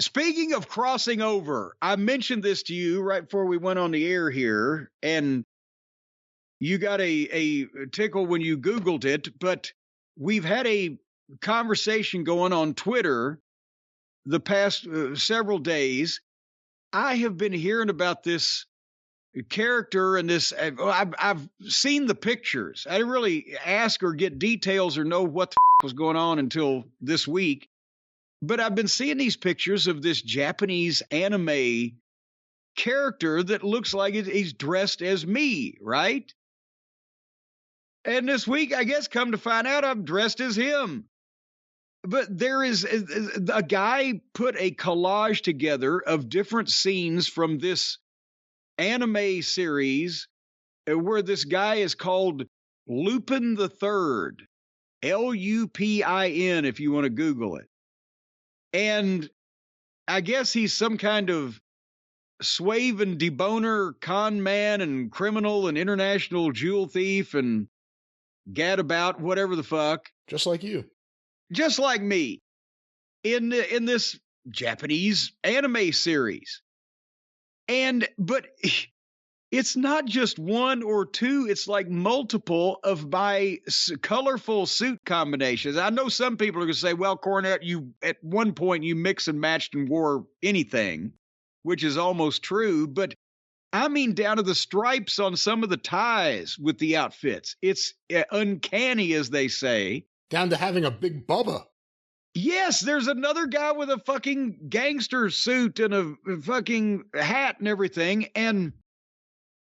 Speaking of crossing over, I mentioned this to you right before we went on the air here, and you got a tickle when you Googled it, but we've had a conversation going on Twitter the past several days. I have been hearing about this character and this. I've seen the pictures. I didn't really ask or get details or know what the was going on until this week. But I've been seeing these pictures of this Japanese anime character that looks like he's dressed as me, right? And this week, I guess, come to find out, I'm dressed as him. But there is a guy put a collage together of different scenes from this anime series where this guy is called Lupin the Third, Lupin, if you want to Google it. And I guess he's some kind of swave and deboner, con man and criminal and international jewel thief and gadabout, whatever the fuck. Just like you. Just like me. In this Japanese anime series. But it's not just one or two. It's like multiple of my colorful suit combinations. I know some people are going to say, well, Cornette, you at one point you mix and matched and wore anything, which is almost true. But I mean, down to the stripes on some of the ties with the outfits. It's uncanny, as they say. Down to having a big bubba. Yes, there's another guy with a fucking gangster suit and a fucking hat and everything. And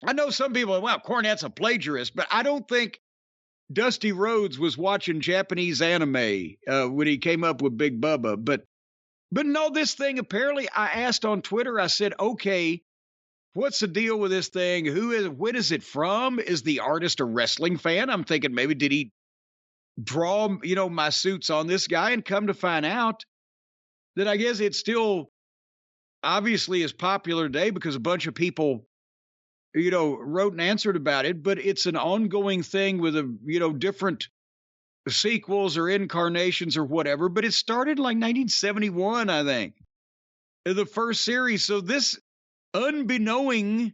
I know some people are, well, Cornette's a plagiarist, but I don't think Dusty Rhodes was watching Japanese anime when he came up with Big Bubba. But no, this thing, apparently, I asked on Twitter, I said, okay, what's the deal with this thing? When is it from? Is the artist a wrestling fan? I'm thinking maybe did he draw, my suits on this guy, and come to find out that I guess it's still obviously is popular today because a bunch of people, wrote and answered about it, but it's an ongoing thing with different sequels or incarnations or whatever, but it started like 1971, I think, the first series. So this, unbeknown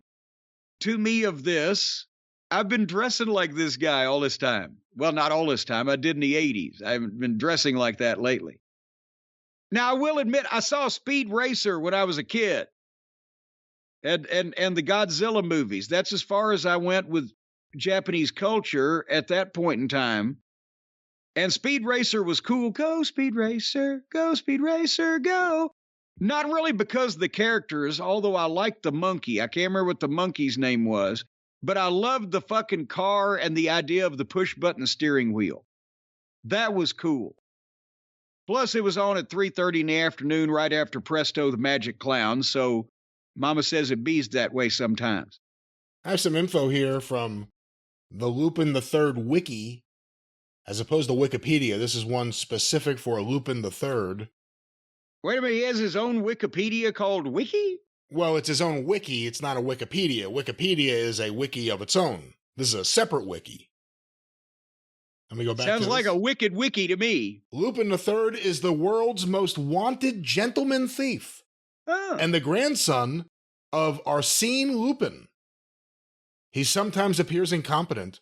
to me of this, I've been dressing like this guy all this time. Well, not all this time. I did in the 80s. I haven't been dressing like that lately. Now, I will admit, I saw Speed Racer when I was a kid. And the Godzilla movies. That's as far as I went with Japanese culture at that point in time. And Speed Racer was cool. Go, Speed Racer. Go, Speed Racer, go. Not really because of the characters, although I liked the monkey. I can't remember what the monkey's name was. But I loved the fucking car and the idea of the push-button steering wheel. That was cool. Plus, it was on at 3:30 in the afternoon right after Presto the Magic Clown, so Mama says it bees that way sometimes. I have some info here from the Lupin the Third Wiki. As opposed to Wikipedia, this is one specific for Lupin the Third. Wait a minute, he has his own Wikipedia called Wiki? Well, it's his own wiki. It's not a Wikipedia. Wikipedia is a wiki of its own. This is a separate wiki. Let me go back. Sounds like a wicked wiki to me. Lupin III is the world's most wanted gentleman thief. Oh. And the grandson of Arsène Lupin. He sometimes appears incompetent,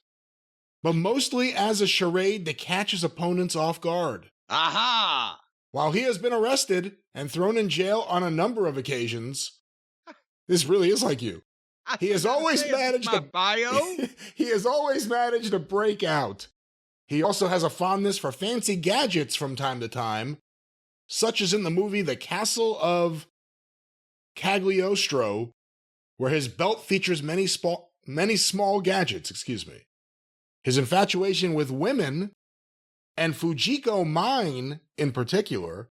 but mostly as a charade to catch his opponents off guard. Aha! While he has been arrested and thrown in jail on a number of occasions, this really is like you. He has always managed to bio. He has always managed to break out. He also has a fondness for fancy gadgets from time to time, such as in the movie The Castle of Cagliostro, where his belt features many small gadgets, His infatuation with women, and Fujiko Mine in particular,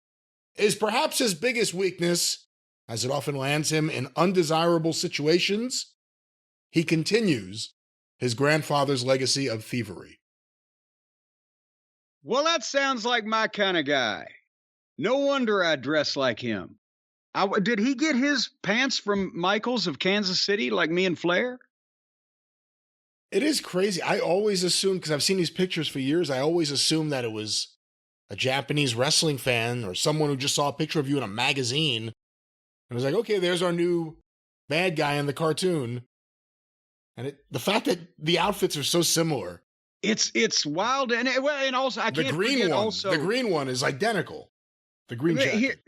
is perhaps his biggest weakness, as it often lands him in undesirable situations. He continues his grandfather's legacy of thievery. Well, that sounds like my kind of guy. No wonder I dress like him. Did he get his pants from Michaels of Kansas City like me and Flair? It is crazy. I always assumed, because I've seen these pictures for years, I always assumed that it was a Japanese wrestling fan or someone who just saw a picture of you in a magazine and was like, okay, there's our new bad guy in the cartoon. And the fact that the outfits are so similar. It's wild. And also, I can't forget also. The green one is identical. The green jacket.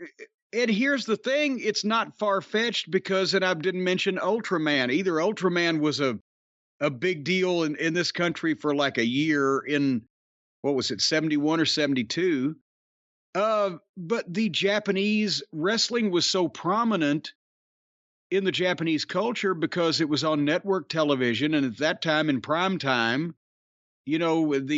And here's the thing. It's not far-fetched because, and I didn't mention Ultraman either. Ultraman was a big deal in this country for like a year in, what was it, 71 or 72. But the Japanese wrestling was so prominent in the Japanese culture because it was on network television. And at that time, in prime time, you know, with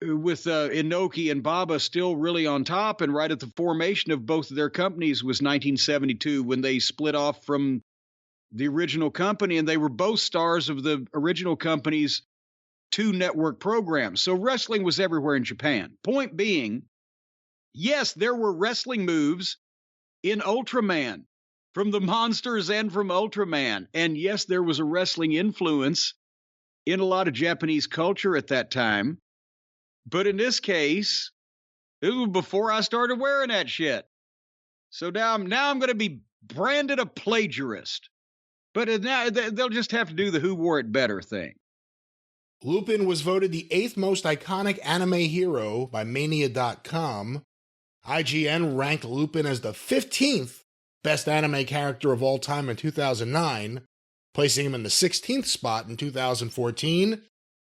Inoki and Baba still really on top, and right at the formation of both of their companies was 1972 when they split off from the original company, and they were both stars of the original company's 2 network programs. So wrestling was everywhere in Japan. Point being, yes, there were wrestling moves in Ultraman from the monsters and from Ultraman. And yes, there was a wrestling influence in a lot of Japanese culture at that time. But in this case, it was before I started wearing that shit. So now I'm going to be branded a plagiarist. But now they'll just have to do the who wore it better thing. Lupin was voted the 8th most iconic anime hero by Mania.com. IGN ranked Lupin as the 15th best anime character of all time in 2009, placing him in the 16th spot in 2014.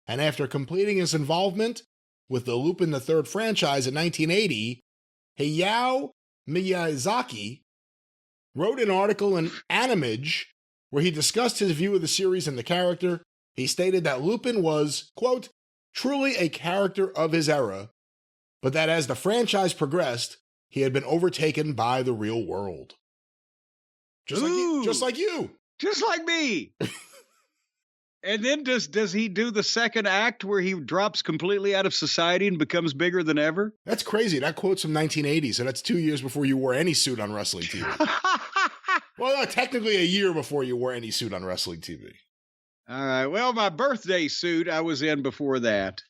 And after completing his involvement with the Lupin the Third franchise in 1980, Hayao Miyazaki wrote an article in Animage where he discussed his view of the series and the character. He stated that Lupin was, quote, truly a character of his era, but that as the franchise progressed, he had been overtaken by the real world. Just like you. Just like me. And then does he do the second act where he drops completely out of society and becomes bigger than ever? That's crazy. That quote's from 1980, so that's 2 years before you wore any suit on wrestling TV. Well, no, technically a year before you wore any suit on wrestling TV. All right. Well, my birthday suit I was in before that.